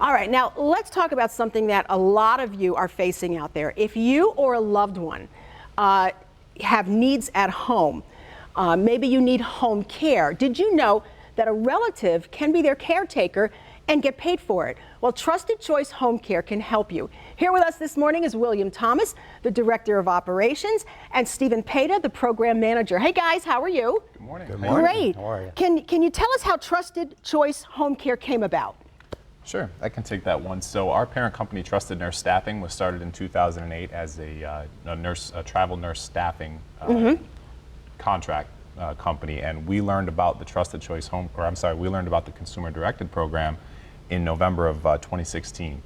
All right, now let's talk about something that a lot of you are facing out there. If you or a loved one have needs at home, maybe you need home care. Did you know that a relative can be their caretaker and get paid for it? Well, Trusted Choice Homecare can help you. Here with us this morning is William Thomas, the Director of Operations, and Stephen Peta, the Program Manager. Hey guys, how are you? Good morning. Good morning. Great. How are you? Can you tell us how Trusted Choice Homecare came about? Sure, I can take that one. So our parent company, Trusted Nurse Staffing, was started in 2008 as a travel nurse staffing contract company, and we learned about the Trusted Choice we learned about the Consumer Directed program in November of 2016.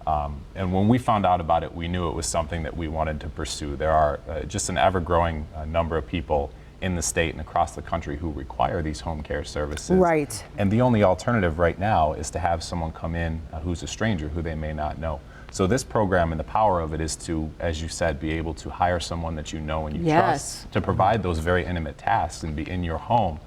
And when we found out about it, we knew it was something that we wanted to pursue. There are just an ever-growing number of people in the state and across the country who require these home care services. Right. And the only alternative right now is to have someone come in who's a stranger who they may not know. So this program, and the power of it, is to, as you said, be able to hire someone that you know and you trust to provide those very intimate tasks and be in your home,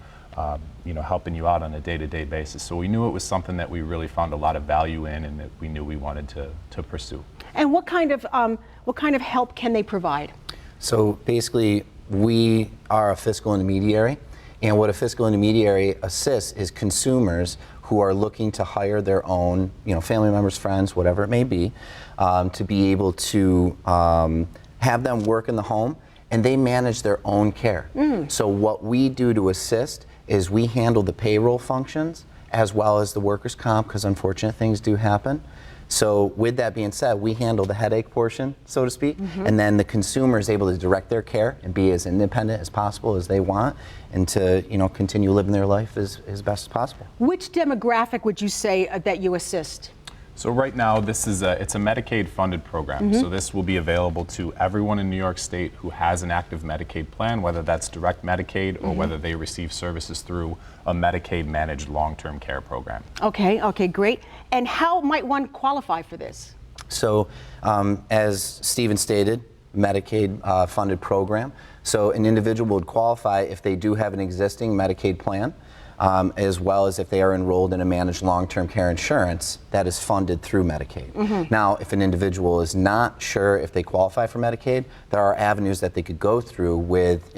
helping you out on a day-to-day basis. So we knew it was something that we really found a lot of value in and that we knew we wanted to pursue. And what kind of help can they provide? So basically, we are a fiscal intermediary, and what a fiscal intermediary assists is consumers who are looking to hire their own, family members, friends, whatever it may be, to be able to have them work in the home, and they manage their own care. So what we do to assist is we handle the payroll functions as well as the workers' comp, because unfortunate things do happen. So with that being said, we handle the headache portion, so to speak, and then the consumer is able to direct their care and be as independent as possible as they want, and to continue living their life as best as possible. Which demographic would you say that you assist? So right now, it's a Medicaid funded program. So this will be available to everyone in New York State who has an active Medicaid plan, whether that's direct Medicaid or whether they receive services through a Medicaid managed long-term care program. Okay, great. And how might one qualify for this? So as Stephen stated, Medicaid funded program. So an individual would qualify if they do have an existing Medicaid plan, as well as if they are enrolled in a managed long-term care insurance that is funded through Medicaid. Now, if an individual is not sure if they qualify for Medicaid, there are avenues that they could go through with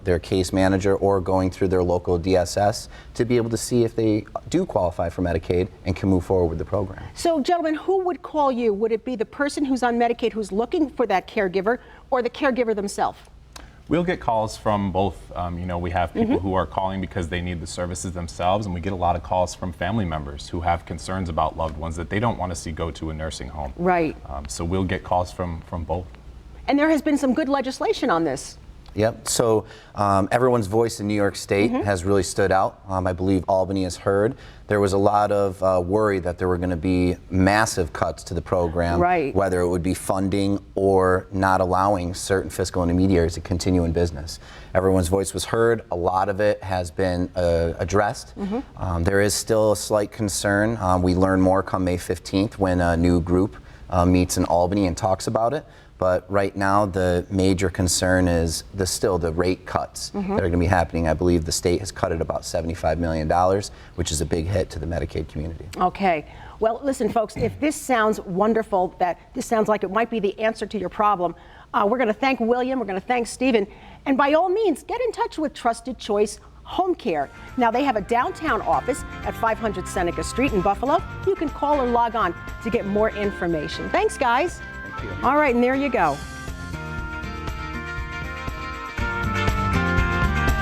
their case manager or going through their local DSS to be able to see if they do qualify for Medicaid and can move forward with the program. So, gentlemen, who would call you? Would it be the person who's on Medicaid who's looking for that caregiver, or the caregiver themselves? We'll get calls from both. We have people who are calling because they need the services themselves, and we get a lot of calls from family members who have concerns about loved ones that they don't want to see go to a nursing home. Right. So we'll get calls from both. And there has been some good legislation on this. Yep, so everyone's voice in New York State has really stood out. I believe Albany has heard. There was a lot of worry that there were going to be massive cuts to the program, whether it would be funding or not allowing certain fiscal intermediaries to continue in business. Everyone's voice was heard. A lot of it has been addressed. There is still a slight concern. We learn more come May 15th when a new group meets in Albany and talks about it. But right now, the major concern is the rate cuts that are going to be happening. I believe the state has cut it about $75 million, which is a big hit to the Medicaid community. Okay. Well, listen, folks, if this sounds wonderful, that this sounds like it might be the answer to your problem, we're going to thank William, we're going to thank Stephen, and by all means, get in touch with Trusted Choice Homecare. Now, they have a downtown office at 500 Seneca Street in Buffalo. You can call or log on to get more information. Thanks, guys. Thank you. All right, and there you go.